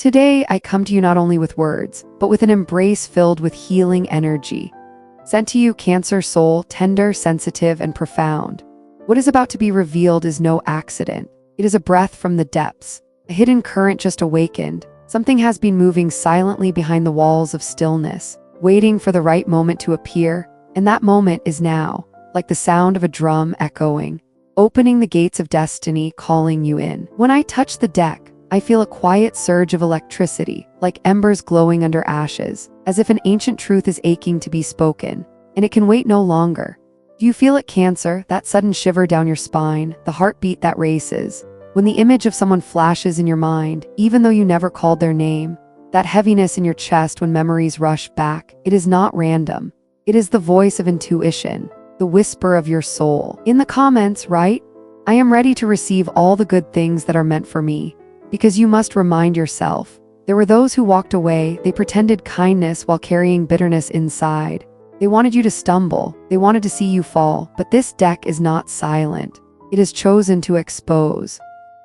Today, I come to you not only with words, but with an embrace filled with healing energy. Sent to you, Cancer soul, tender, sensitive, and profound. What is about to be revealed is no accident. It is a breath from the depths, a hidden current just awakened. Something has been moving silently behind the walls of stillness, waiting for the right moment to appear, and that moment is now, like the sound of a drum echoing, opening the gates of destiny, calling you in. When I touch the deck, I feel a quiet surge of electricity, like embers glowing under ashes, as if an ancient truth is aching to be spoken, and it can wait no longer. Do you feel it, Cancer, that sudden shiver down your spine, the heartbeat that races? When the image of someone flashes in your mind, even though you never called their name, that heaviness in your chest when memories rush back, it is not random. It is the voice of intuition, the whisper of your soul. In the comments, write, "I am ready to receive all the good things that are meant for me," because you must remind yourself, there were those who walked away, they pretended kindness while carrying bitterness inside. They wanted you to stumble, they wanted to see you fall, but this deck is not silent. It is chosen to expose.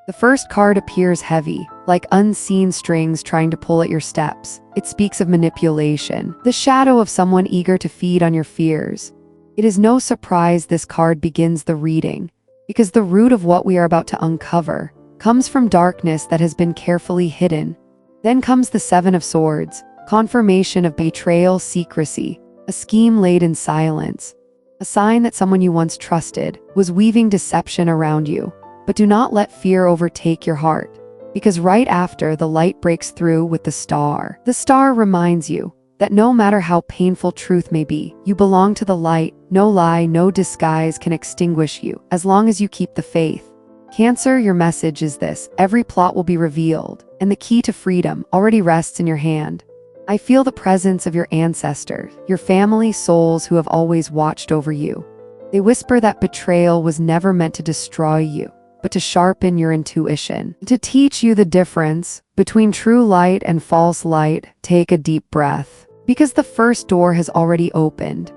The first card appears heavy, like unseen strings trying to pull at your steps. It speaks of manipulation, the shadow of someone eager to feed on your fears. It is no surprise this card begins the reading, because the root of what we are about to uncover comes from darkness that has been carefully hidden. Then comes the Seven of Swords, confirmation of betrayal, secrecy, a scheme laid in silence, a sign that someone you once trusted was weaving deception around you. But do not let fear overtake your heart, because right after, the light breaks through with the star. The star reminds you that no matter how painful truth may be, you belong to the light. No lie, no disguise can extinguish you, as long as you keep the faith. Cancer, your message is this: every plot will be revealed, and the key to freedom already rests in your hand. I feel the presence of your ancestors, your family souls who have always watched over you. They whisper that betrayal was never meant to destroy you, but to sharpen your intuition, to teach you the difference between true light and false light. Take a deep breath, because the first door has already opened.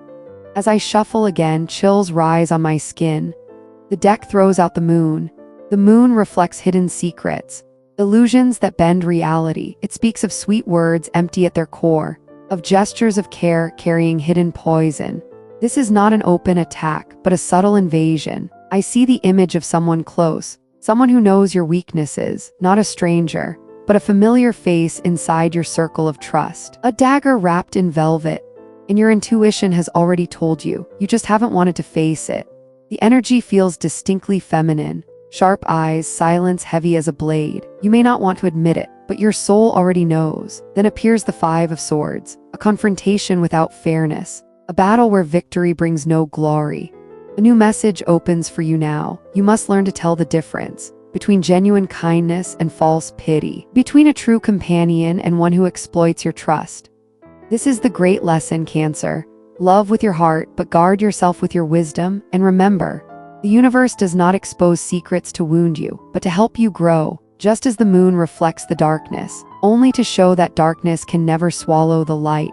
As I shuffle again, chills rise on my skin. The deck throws out the moon. The moon reflects hidden secrets, illusions that bend reality. It speaks of sweet words empty at their core, of gestures of care carrying hidden poison. This is not an open attack, but a subtle invasion. I see the image of someone close, someone who knows your weaknesses, not a stranger, but a familiar face inside your circle of trust. A dagger wrapped in velvet, and your intuition has already told you, you just haven't wanted to face it. The energy feels distinctly feminine, sharp eyes, silence heavy as a blade. You may not want to admit it, but your soul already knows. Then appears the Five of Swords, a confrontation without fairness, a battle where victory brings no glory. A new message opens for you now. You must learn to tell the difference between genuine kindness and false pity, between a true companion and one who exploits your trust. This is the great lesson, Cancer. Love with your heart, but guard yourself with your wisdom, and remember, the universe does not expose secrets to wound you, but to help you grow, just as the moon reflects the darkness, only to show that darkness can never swallow the light.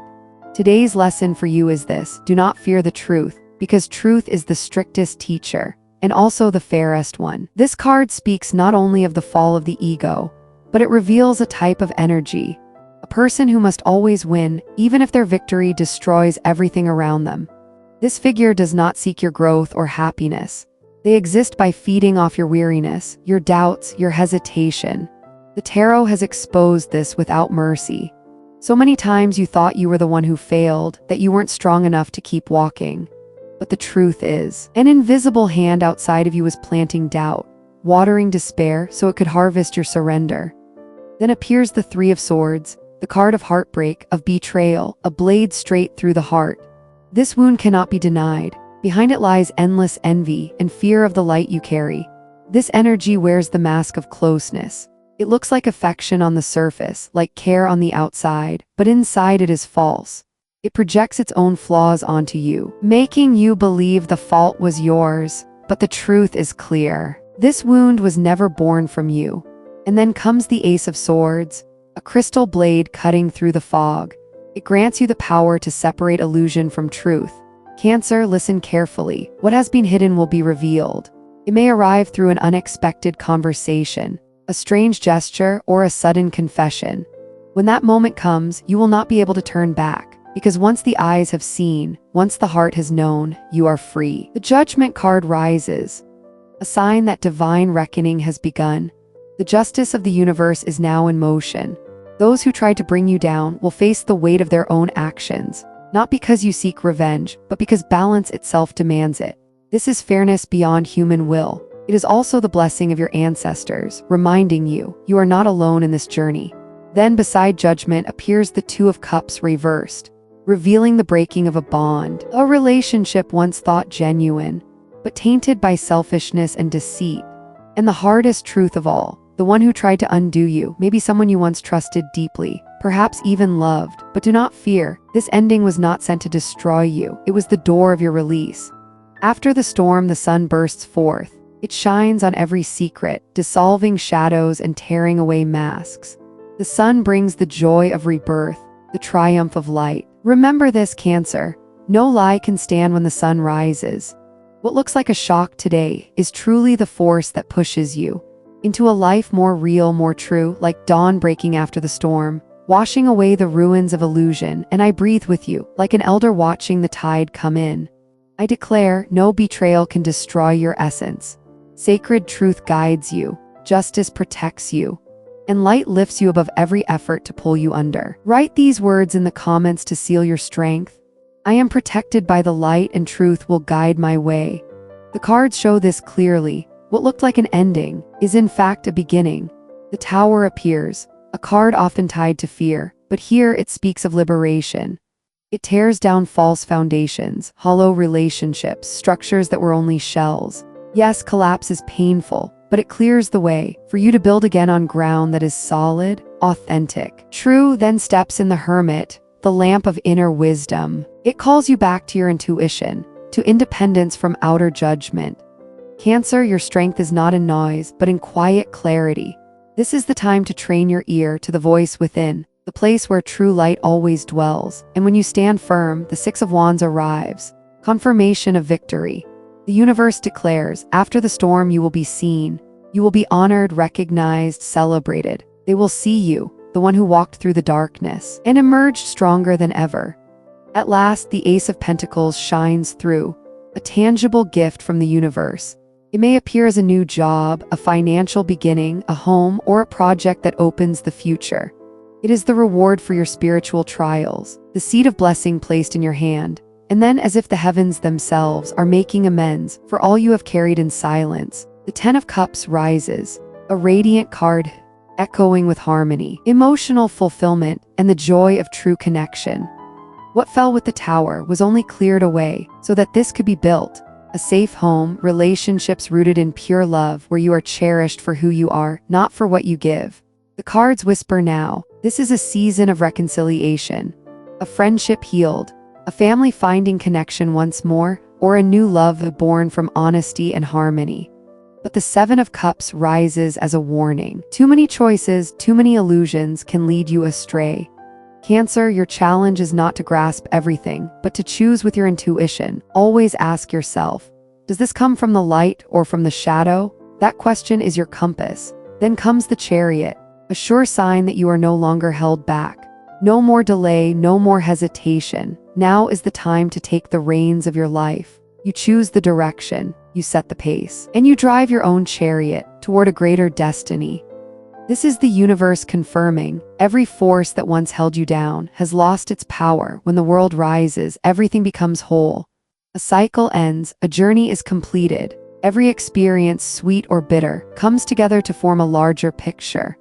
Today's lesson for you is this: do not fear the truth, because truth is the strictest teacher, and also the fairest one. This card speaks not only of the fall of the ego, but it reveals a type of energy, a person who must always win, even if their victory destroys everything around them. This figure does not seek your growth or happiness. They exist by feeding off your weariness, your doubts, your hesitation. The tarot has exposed this without mercy. So many times you thought you were the one who failed, that you weren't strong enough to keep walking. But the truth is, an invisible hand outside of you was planting doubt, watering despair so it could harvest your surrender. Then appears the Three of Swords, the card of heartbreak, of betrayal, a blade straight through the heart. This wound cannot be denied. Behind it lies endless envy and fear of the light you carry. This energy wears the mask of closeness. It looks like affection on the surface, like care on the outside, but inside it is false. It projects its own flaws onto you, making you believe the fault was yours, but the truth is clear. This wound was never born from you. And then comes the Ace of Swords, a crystal blade cutting through the fog. It grants you the power to separate illusion from truth. Cancer, listen carefully. What has been hidden will be revealed. It may arrive through an unexpected conversation, a strange gesture, or a sudden confession. When that moment comes, you will not be able to turn back. Because once the eyes have seen, once the heart has known, you are free. The Judgment card rises, a sign that divine reckoning has begun. The justice of the universe is now in motion. Those who try to bring you down will face the weight of their own actions, not because you seek revenge, but because balance itself demands it. This is fairness beyond human will. It is also the blessing of your ancestors, reminding you are not alone in this journey. Then beside Judgment appears the Two of Cups reversed, revealing the breaking of a bond, a relationship once thought genuine, but tainted by selfishness and deceit. And the hardest truth of all, the one who tried to undo you may be someone you once trusted deeply, perhaps even loved. But do not fear, this ending was not sent to destroy you, it was the door of your release. After the storm, the sun bursts forth. It shines on every secret, dissolving shadows and tearing away masks. The sun brings the joy of rebirth, the triumph of light. Remember this, Cancer. No lie can stand when the sun rises. What looks like a shock today is truly the force that pushes you into a life more real, more true, like dawn breaking after the storm, washing away the ruins of illusion. And I breathe with you, like an elder watching the tide come in. I declare, no betrayal can destroy your essence. Sacred truth guides you, justice protects you, and light lifts you above every effort to pull you under. Write these words in the comments to seal your strength. I am protected by the light, and truth will guide my way. The cards show this clearly. What looked like an ending is in fact a beginning. The Tower appears, a card often tied to fear, but here it speaks of liberation. It tears down false foundations, hollow relationships, structures that were only shells. Yes, collapse is painful, but it clears the way for you to build again on ground that is solid, authentic. True then steps in the Hermit, the lamp of inner wisdom. It calls you back to your intuition, to independence from outer judgment. Cancer, your strength is not in noise, but in quiet clarity. This is the time to train your ear to the voice within, the place where true light always dwells. And when you stand firm, the Six of Wands arrives, confirmation of victory. The universe declares, after the storm you will be seen. You will be honored, recognized, celebrated. They will see you, the one who walked through the darkness, and emerged stronger than ever. At last, the Ace of Pentacles shines through, a tangible gift from the universe. It may appear as a new job, a financial beginning, a home, or a project that opens the future. It is the reward for your spiritual trials, the seed of blessing placed in your hand. And then, as if the heavens themselves are making amends for all you have carried in silence, the Ten of Cups rises, a radiant card, echoing with harmony, emotional fulfillment, and the joy of true connection. What fell with the Tower was only cleared away so that this could be built. A safe home, relationships rooted in pure love where you are cherished for who you are, not for what you give. The cards whisper now, this is a season of reconciliation, a friendship healed, a family finding connection once more, or a new love born from honesty and harmony. But the Seven of Cups rises as a warning. Too many choices, too many illusions can lead you astray. Cancer, your challenge is not to grasp everything, but to choose with your intuition. Always ask yourself, does this come from the light or from the shadow? That question is your compass. Then comes the Chariot, a sure sign that you are no longer held back. No more delay, no more hesitation. Now is the time to take the reins of your life. You choose the direction, you set the pace, and you drive your own chariot toward a greater destiny. This is the universe confirming, every force that once held you down has lost its power. When the world rises, everything becomes whole. A cycle ends, a journey is completed. Every experience, sweet or bitter, comes together to form a larger picture.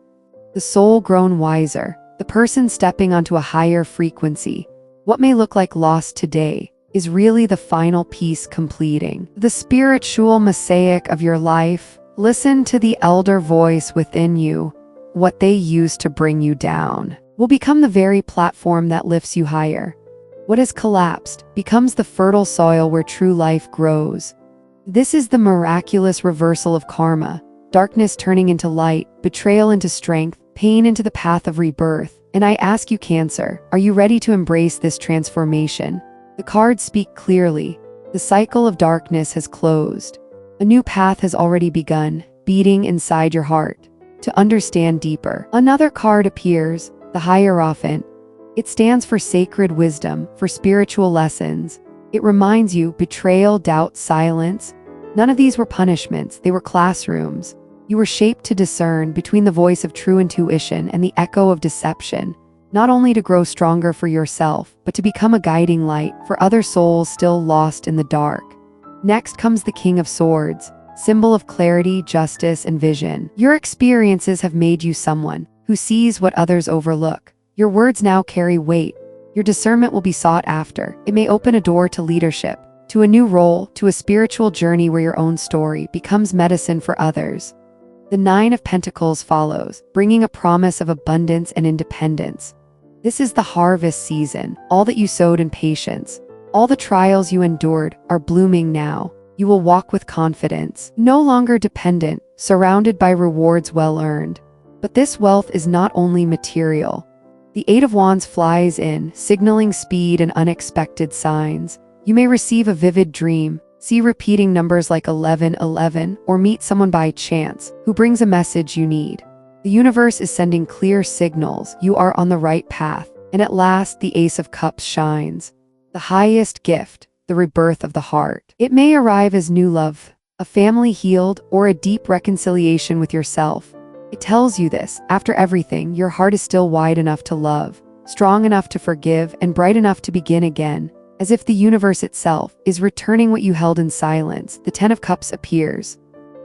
The soul grown wiser, the person stepping onto a higher frequency. What may look like loss today is really the final piece completing the spiritual mosaic of your life. Listen to the elder voice within you. What they used to bring you down will become the very platform that lifts you higher. What has collapsed becomes the fertile soil where true life grows. This is the miraculous reversal of karma, darkness turning into light, betrayal into strength, pain into the path of rebirth. And I ask you, Cancer, are you ready to embrace this transformation? The cards speak clearly. The cycle of darkness has closed. A new path has already begun, beating inside your heart. To understand deeper, another card appears, The Hierophant. It stands for sacred wisdom, for spiritual lessons. It reminds you betrayal, doubt, silence. None of these were punishments, they were classrooms. You were shaped to discern between the voice of true intuition and the echo of deception, not only to grow stronger for yourself, but to become a guiding light for other souls still lost in the dark. Next comes the King of Swords, symbol of clarity, justice, and vision. Your experiences have made you someone who sees what others overlook. Your words now carry weight. Your discernment will be sought after. It may open a door to leadership, to a new role, to a spiritual journey where your own story becomes medicine for others. The Nine of Pentacles follows, bringing a promise of abundance and independence. This is the harvest season. All that you sowed in patience, all the trials you endured are blooming now. You will walk with confidence, no longer dependent, surrounded by rewards well earned. But this wealth is not only material. The Eight of Wands flies in, signaling speed and unexpected signs. You may receive a vivid dream, see repeating numbers like 1111, or meet someone by chance who brings a message you need. The universe is sending clear signals you are on the right path, and at last the Ace of Cups shines. The highest gift, the rebirth of the heart. It may arrive as new love, a family healed, or a deep reconciliation with yourself. It tells you this: after everything, your heart is still wide enough to love, strong enough to forgive, and bright enough to begin again. As if the universe itself is returning what you held in silence, the Ten of Cups appears.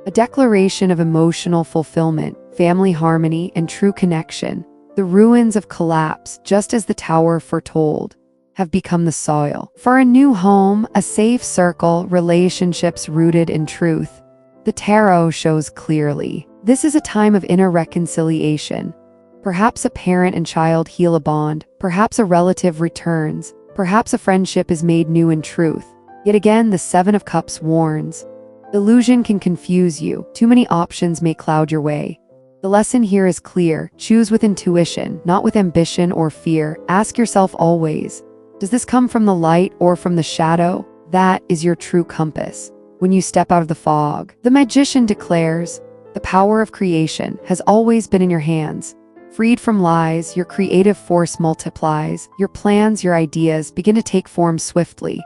A declaration of emotional fulfillment, family harmony, and true connection. The ruins of collapse, just as the tower foretold, have become the soil for a new home, a safe circle, relationships rooted in truth. The tarot shows clearly. This is a time of inner reconciliation. Perhaps a parent and child heal a bond, perhaps a relative returns, perhaps a friendship is made new in truth. Yet again, the Seven of Cups warns. Illusion can confuse you. Too many options may cloud your way. The lesson here is clear. Choose with intuition, not with ambition or fear. Ask yourself always, does this come from the light or from the shadow? That is your true compass. When you step out of the fog, the magician declares, the power of creation has always been in your hands. Freed from lies, your creative force multiplies. Your plans, your ideas begin to take form swiftly.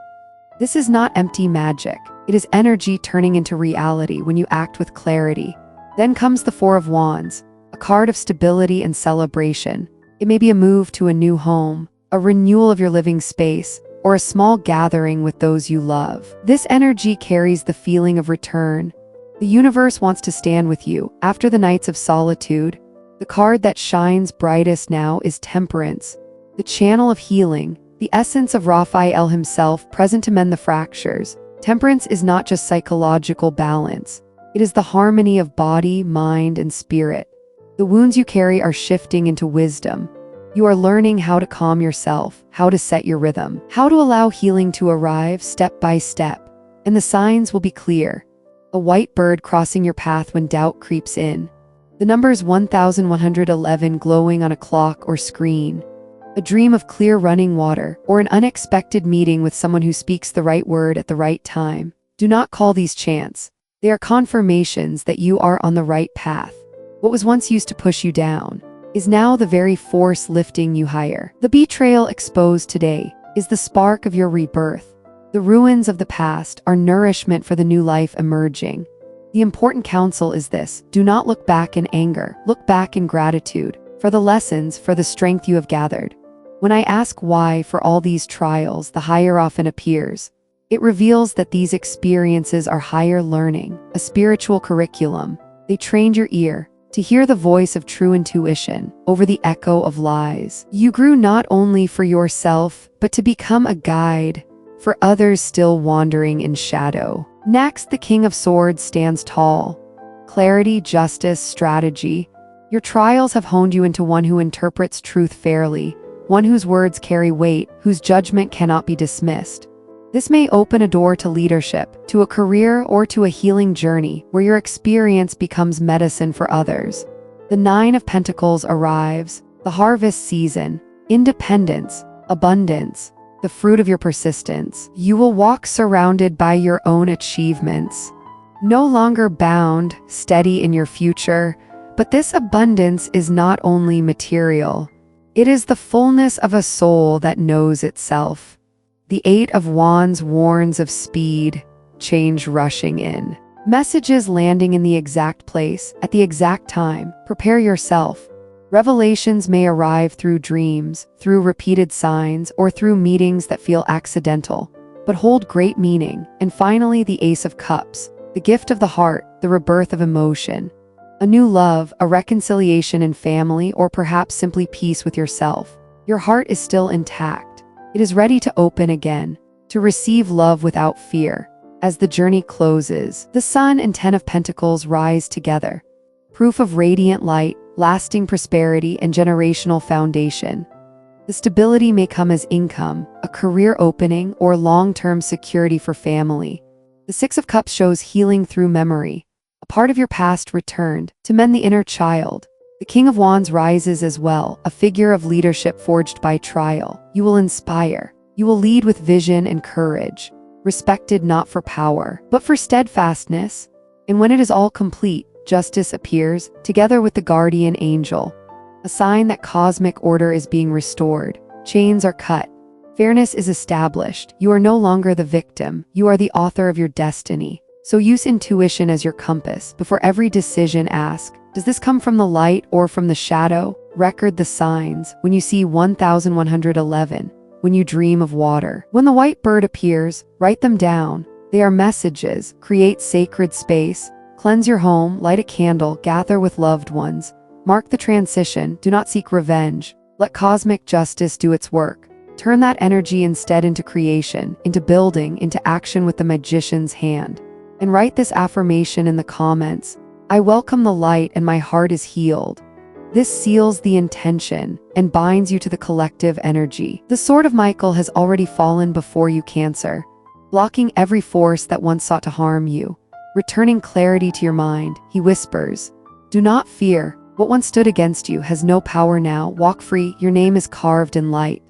This is not empty magic. It is energy turning into reality when you act with clarity. Then comes the Four of Wands, a card of stability and celebration. It may be a move to a new home, a renewal of your living space, or a small gathering with those you love. This energy carries the feeling of return. The universe wants to stand with you after the nights of solitude. The card that shines brightest now is Temperance, the channel of healing, the essence of Raphael himself present to mend the fractures. Temperance is not just psychological balance. It is the harmony of body, mind, and spirit. The wounds you carry are shifting into wisdom. You are learning how to calm yourself, how to set your rhythm, how to allow healing to arrive step by step. And the signs will be clear. A white bird crossing your path when doubt creeps in. The numbers 1111 glowing on a clock or screen. A dream of clear running water, or an unexpected meeting with someone who speaks the right word at the right time. Do not call these chance. They are confirmations that you are on the right path. What was once used to push you down is now the very force lifting you higher. The betrayal exposed today is the spark of your rebirth. The ruins of the past are nourishment for the new life emerging. The important counsel is this: do not look back in anger, look back in gratitude, for the lessons, for the strength you have gathered. When I ask why for all these trials, the Hierophant appears. It reveals that these experiences are higher learning, a spiritual curriculum. They trained your ear to hear the voice of true intuition over the echo of lies. You grew not only for yourself, but to become a guide for others still wandering in shadow. Next, the King of Swords stands tall. Clarity, justice, strategy. Your trials have honed you into one who interprets truth fairly, one whose words carry weight, whose judgment cannot be dismissed. This may open a door to leadership, to a career, or to a healing journey where your experience becomes medicine for others. The Nine of Pentacles arrives, the harvest season, independence, abundance, the fruit of your persistence. You will walk surrounded by your own achievements, no longer bound, steady in your future. But this abundance is not only material. It is the fullness of a soul that knows itself. The Eight of Wands warns of speed, change rushing in. Messages landing in the exact place, at the exact time. Prepare yourself. Revelations may arrive through dreams, through repeated signs, or through meetings that feel accidental, but hold great meaning. And finally, the Ace of Cups, the gift of the heart, the rebirth of emotion. A new love, a reconciliation in family, or perhaps simply peace with yourself. Your heart is still intact. It is ready to open again, to receive love without fear. As the journey closes, the Sun and Ten of Pentacles rise together. Proof of radiant light, lasting prosperity, and generational foundation. The stability may come as income, a career opening, or long-term security for family. The Six of Cups shows healing through memory. A part of your past returned to mend the inner child. The King of Wands rises as well, a figure of leadership forged by trial. You will inspire. You will lead with vision and courage. Respected not for power, but for steadfastness. And when it is all complete, Justice appears, together with the guardian angel. A sign that cosmic order is being restored. Chains are cut. Fairness is established. You are no longer the victim. You are the author of your destiny. So use intuition as your compass. Before every decision, ask, does this come from the light or from the shadow? Record the signs. When you see 1111, when you dream of water, when the white bird appears, write them down. They are messages. Create sacred space. Cleanse your home, light a candle, gather with loved ones. Mark the transition. Do not seek revenge. Let cosmic justice do its work. Turn that energy instead into creation, into building, into action with the magician's hand. And write this affirmation in the comments. I welcome the light and my heart is healed. This seals the intention and binds you to the collective energy. The sword of Michael has already fallen before you, Cancer, blocking every force that once sought to harm you. Returning clarity to your mind, he whispers, do not fear. What once stood against you has no power now. Walk free. Your name is carved in light.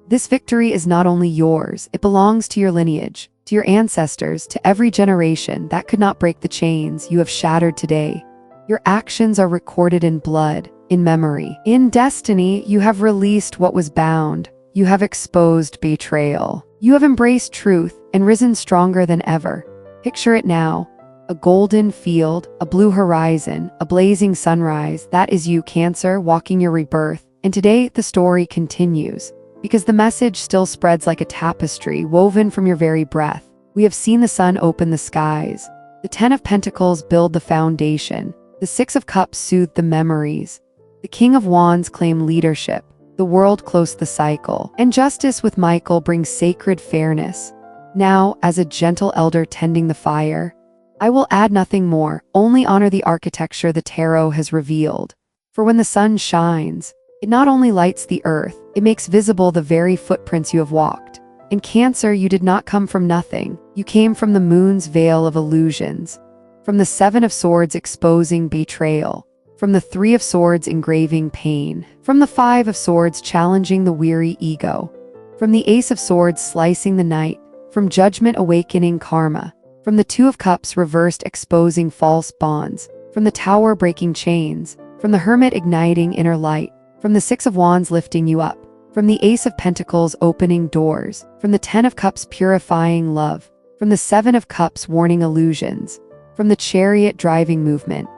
This victory is not only yours, it belongs to your lineage, to your ancestors, to every generation that could not break the chains you have shattered today. Your actions are recorded in blood, in memory. In destiny, you have released what was bound. You have exposed betrayal. You have embraced truth and risen stronger than ever. Picture it now. A golden field, a blue horizon, a blazing sunrise. That is you, Cancer, walking your rebirth. And today, the story continues. Because the message still spreads like a tapestry woven from your very breath. We have seen the sun open the skies. The Ten of Pentacles build the foundation. The Six of Cups soothe the memories. The King of Wands claim leadership. The world closed the cycle. And justice with Michael brings sacred fairness. Now, as a gentle elder tending the fire, I will add nothing more, only honor the architecture the tarot has revealed. For when the sun shines, it not only lights the earth, it makes visible the very footprints you have walked. In Cancer, you did not come from nothing. You came from the moon's veil of illusions. From the Seven of Swords exposing betrayal. From the Three of Swords engraving pain. From the Five of Swords challenging the weary ego. From the Ace of Swords slicing the night. From Judgment awakening karma. From the Two of Cups reversed exposing false bonds. From the Tower breaking chains. From the Hermit igniting inner light. From the Six of Wands lifting you up. From the Ace of Pentacles opening doors. From the Ten of Cups purifying love. From the Seven of Cups warning illusions. From the Chariot driving movement.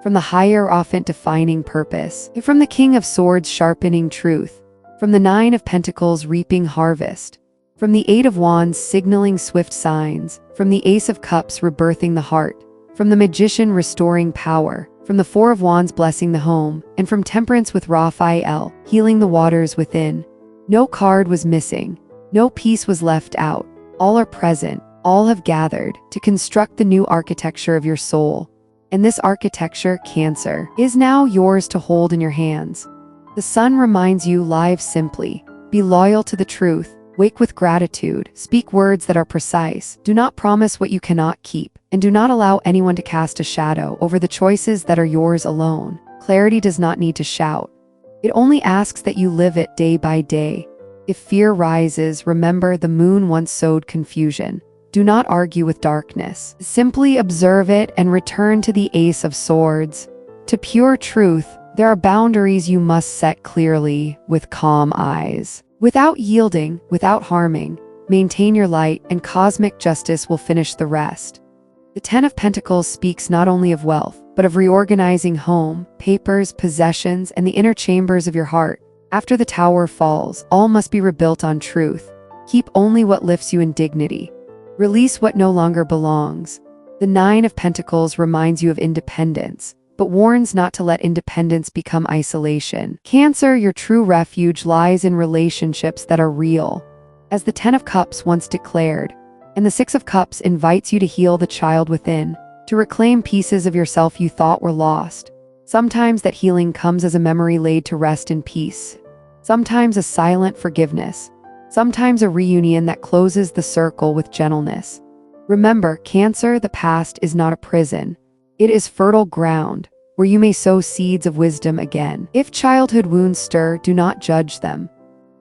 From the Hierophant defining purpose. And from the King of Swords sharpening truth. From the Nine of Pentacles reaping harvest. From the Eight of Wands signaling swift signs. From the Ace of Cups rebirthing the heart. From the Magician restoring power. From the Four of Wands blessing the home. And from Temperance with Raphael healing the waters within. No card was missing. No piece was left out. All are present. All have gathered to construct the new architecture of your soul. And this architecture, Cancer, is now yours to hold in your hands. The sun reminds you, live simply. Be loyal to the truth. Wake with gratitude. Speak words that are precise. Do not promise what you cannot keep. And do not allow anyone to cast a shadow over the choices that are yours alone. Clarity does not need to shout. It only asks that you live it day by day. If fear rises, remember the moon once sowed confusion. Do not argue with darkness. Simply observe it and return to the Ace of Swords. To pure truth, There are boundaries you must set clearly, with calm eyes. Without yielding, without harming, maintain your light, and cosmic justice will finish the rest. The Ten of Pentacles speaks not only of wealth, but of reorganizing home, papers, possessions, and the inner chambers of your heart. After the tower falls, all must be rebuilt on truth. Keep only what lifts you in dignity. Release what no longer belongs. The Nine of Pentacles reminds you of independence, but warns not to let independence become isolation. Cancer, your true refuge lies in relationships that are real. As the Ten of Cups once declared, and the Six of Cups invites you to heal the child within, to reclaim pieces of yourself you thought were lost. Sometimes that healing comes as a memory laid to rest in peace. Sometimes a silent forgiveness. Sometimes a reunion that closes the circle with gentleness. Remember, Cancer, the past is not a prison. It is fertile ground, where you may sow seeds of wisdom again. If childhood wounds stir, do not judge them.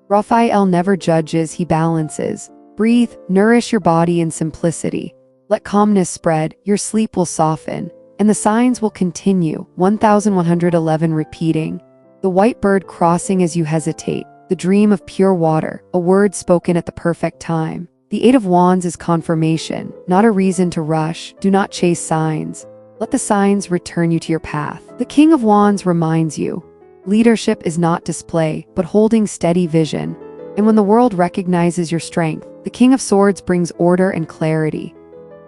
Raphael never judges, he balances. Breathe, nourish your body in simplicity. Let calmness spread, your sleep will soften, and the signs will continue. 1111 repeating. The white bird crossing as you hesitate. The dream of pure water, a word spoken at the perfect time. The Eight of Wands is confirmation, not a reason to rush. Do not chase signs. Let the signs return you to your path. The King of Wands reminds you, leadership is not display, but holding steady vision. And when the world recognizes your strength, the King of Swords brings order and clarity.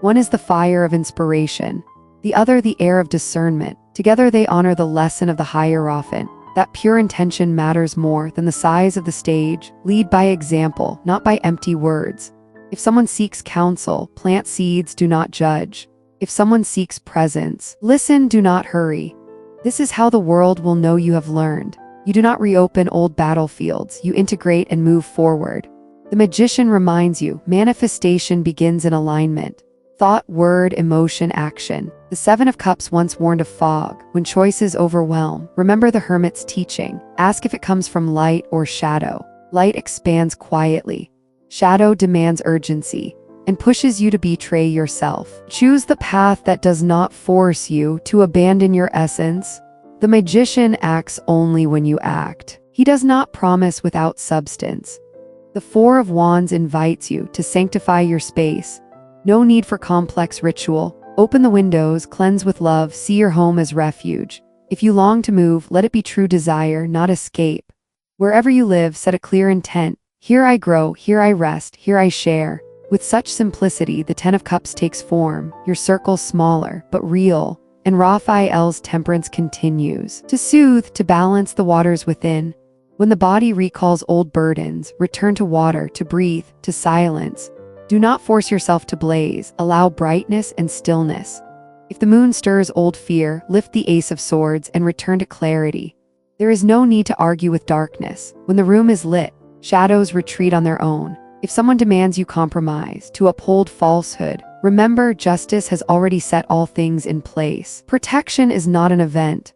One is the fire of inspiration, the other the air of discernment. Together they honor the lesson of the Hierophant, that pure intention matters more than the size of the stage. Lead by example, not by empty words. If someone seeks counsel, plant seeds, do not judge. If someone seeks presence, listen, do not hurry. This is how the world will know you have learned. You do not reopen old battlefields, you integrate and move forward. The Magician reminds you, manifestation begins in alignment. Thought, word, emotion, action. The Seven of Cups once warned of fog. When choices overwhelm, remember the Hermit's teaching. Ask if it comes from light or shadow. Light expands quietly. Shadow demands urgency and pushes you to betray yourself. Choose the path that does not force you to abandon your essence. The Magician acts only when you act. He does not promise without substance. The Four of Wands invites you to sanctify your space. No need for complex ritual. Open the windows, cleanse with love, see your home as refuge. If you long to move, let it be true desire, not escape. Wherever you live, set a clear intent. Here I grow, here I rest, here I share. With such simplicity, the Ten of Cups takes form, your circle smaller, but real, and Raphael's temperance continues. To soothe, to balance the waters within. When the body recalls old burdens, return to water, to breathe, to silence. Do not force yourself to blaze, allow brightness and stillness. If the moon stirs old fear, lift the Ace of Swords and return to clarity. There is no need to argue with darkness. When the room is lit, shadows retreat on their own. If someone demands you compromise, to uphold falsehood, remember justice has already set all things in place. Protection is not an event.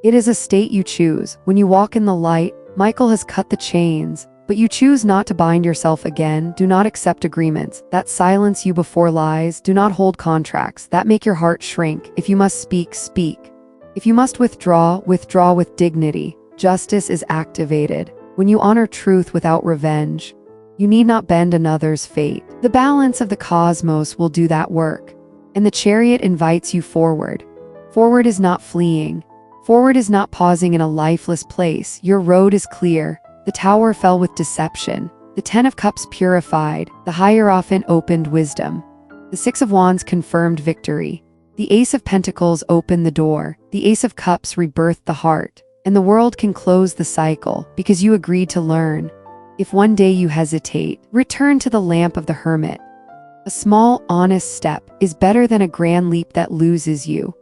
It is a state you choose. When you walk in the light, Michael has cut the chains, but you choose not to bind yourself again. Do not accept agreements that silence you before lies. Do not hold contracts that make your heart shrink. If you must speak, speak. If you must withdraw, withdraw with dignity. Justice is activated when you honor truth without revenge. You need not bend another's fate. The balance of the cosmos will do that work. And the Chariot invites you forward. Forward is not fleeing. Forward is not pausing in a lifeless place. Your road is clear. The tower fell with deception. The Ten of Cups purified. The Hierophant opened wisdom. The Six of Wands confirmed victory. The Ace of Pentacles opened the door. The Ace of Cups rebirthed the heart. And the world can close the cycle because you agreed to learn. If one day you hesitate, return to the lamp of the Hermit. A small, honest step is better than a grand leap that loses you.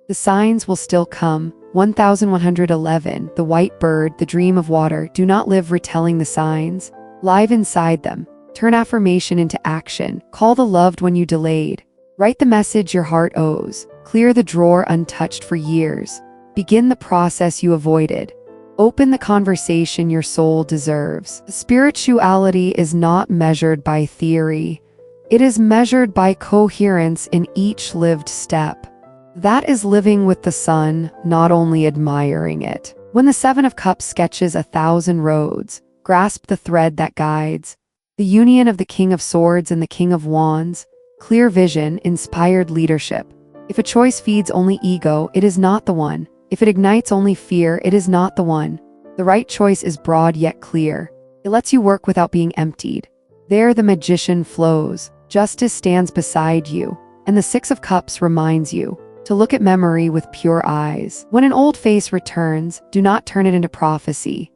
The signs will still come. 1111, the white bird, the dream of water. Do not live retelling the signs. Live inside them. Turn affirmation into action. Call the loved one you delayed. Write the message your heart owes. Clear the drawer untouched for years. Begin the process you avoided. Open the conversation your soul deserves. Spirituality is not measured by theory. It is measured by coherence in each lived step. That is living with the sun, not only admiring it. When the Seven of Cups sketches 1,000 roads, grasp the thread that guides. The union of the King of Swords and the King of Wands, clear vision, inspired leadership. If a choice feeds only ego, it is not the one. If it ignites only fear, it is not the one. The right choice is broad yet clear. It lets you work without being emptied. There the magician flows, justice stands beside you, and the Six of Cups reminds you to look at memory with pure eyes. When an old face returns, do not turn it into prophecy.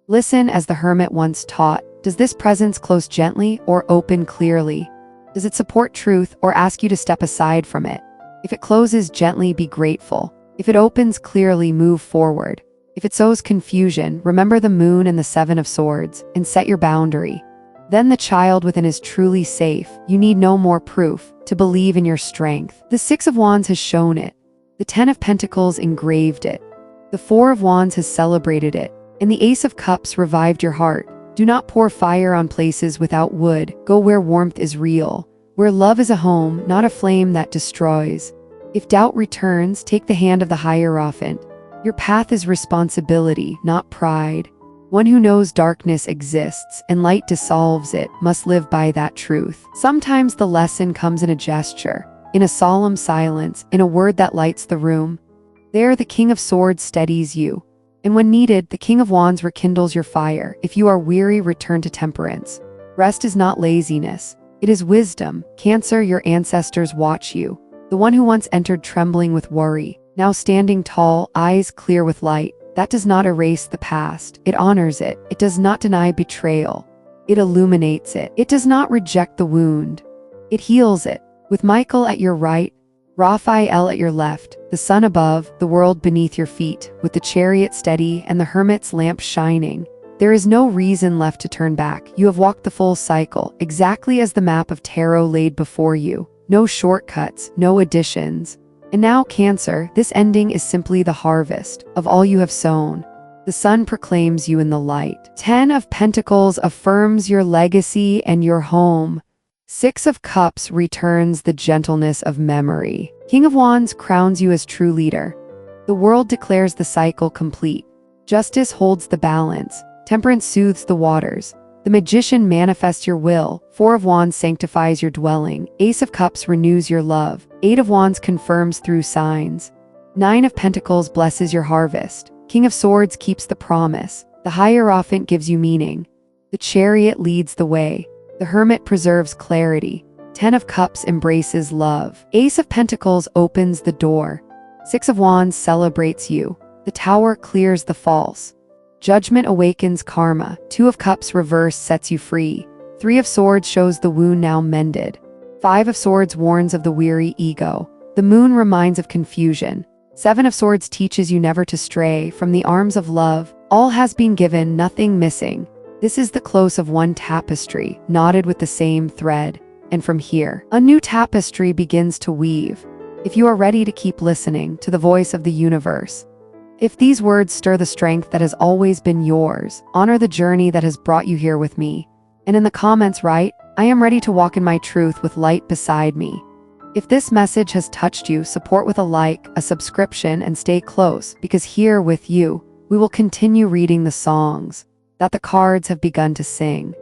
Listen as the hermit once taught. Does this presence close gently or open clearly? Does it support truth or ask you to step aside from it? If it closes gently, be grateful. If it opens clearly, move forward. If it sows confusion, remember the moon and the Seven of Swords, and set your boundary. Then the child within is truly safe. You need no more proof to believe in your strength. The Six of Wands has shown it. The Ten of Pentacles engraved it. The Four of Wands has celebrated it. And the Ace of Cups revived your heart. Do not pour fire on places without wood. Go where warmth is real, where love is a home, not a flame that destroys. If doubt returns, take the hand of the Hierophant. Your path is responsibility, not pride. One who knows darkness exists and light dissolves it must live by that truth. Sometimes the lesson comes in a gesture, in a solemn silence, in a word that lights the room. There the King of Swords steadies you. And when needed, the King of Wands rekindles your fire. If you are weary, return to temperance. Rest is not laziness. It is wisdom. Cancer, your ancestors watch you. The one who once entered trembling with worry, now standing tall, eyes clear with light. That does not erase the past. It honors it. It does not deny betrayal. It illuminates it. It does not reject the wound. It heals it. With Michael at your right, Raphael at your left, the sun above, the world beneath your feet, with the chariot steady and the hermit's lamp shining, there is no reason left to turn back. You have walked the full cycle, exactly as the map of tarot laid before you. No shortcuts, no additions. And now, Cancer, this ending is simply the harvest of all you have sown. The sun proclaims you in the light. 10 of Pentacles affirms your legacy and your home. 6 of Cups returns the gentleness of memory. King of Wands crowns you as true leader. The world declares the cycle complete. Justice holds the balance. Temperance soothes the waters. The Magician manifests your will. 4 of Wands sanctifies your dwelling. Ace of Cups renews your love. 8 of Wands confirms through signs. 9 of Pentacles blesses your harvest. King of Swords keeps the promise. The Hierophant gives you meaning. The Chariot leads the way. The Hermit preserves clarity. 10 of Cups embraces love. Ace of Pentacles opens the door. 6 of Wands celebrates you. The Tower clears the false. Judgment awakens karma. 2 of Cups reverse sets you free. 3 of Swords shows the wound now mended. 5 of Swords warns of the weary ego. The moon reminds of confusion. 7 of Swords teaches you never to stray from the arms of love. All has been given, nothing missing. This is the close of one tapestry, knotted with the same thread. And from here, a new tapestry begins to weave. If you are ready to keep listening to the voice of the universe, if these words stir the strength that has always been yours, honor the journey that has brought you here with me. And in the comments write, I am ready to walk in my truth with light beside me. If this message has touched you, support with a like, a subscription, and stay close, because here with you, we will continue reading the songs that the cards have begun to sing.